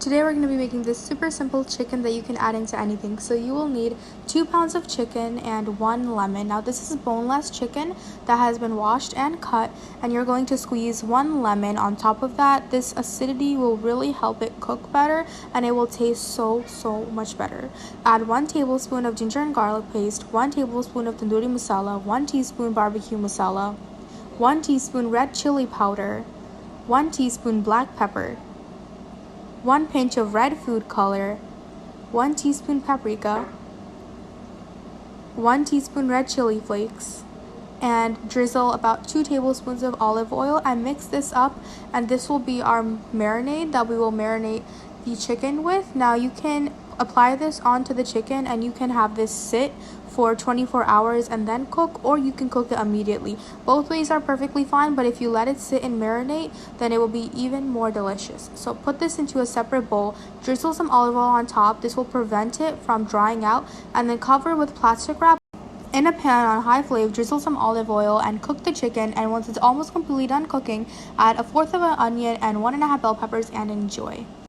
Today we're going to be making this super simple chicken that you can add into anything. So you will need 2 pounds of chicken and 1 lemon. Now this is boneless chicken that has been washed and cut, and you're going to squeeze 1 lemon on top of that. This acidity will really help it cook better, and it will taste so much better. Add 1 tablespoon of ginger and garlic paste, 1 tablespoon of tandoori masala, 1 teaspoon barbecue masala, 1 teaspoon red chili powder, 1 teaspoon black pepper, 1 pinch of red food color, 1 teaspoon paprika, 1 teaspoon red chili flakes, and drizzle about 2 tablespoons of olive oil and mix this up, and this will be our marinade that we will marinate the chicken with. Now you can apply this onto the chicken and you can have this sit for 24 hours and then cook, or you can cook it immediately. Both ways are perfectly fine, but if you let it sit and marinate, then it will be even more delicious. So put this into a separate bowl, drizzle some olive oil on top. This will prevent it from drying out, and then cover with plastic wrap. In a pan on high flame, drizzle some olive oil and cook the chicken, and once it's almost completely done cooking, add 1/4 of an onion and 1 1/2 bell peppers and enjoy.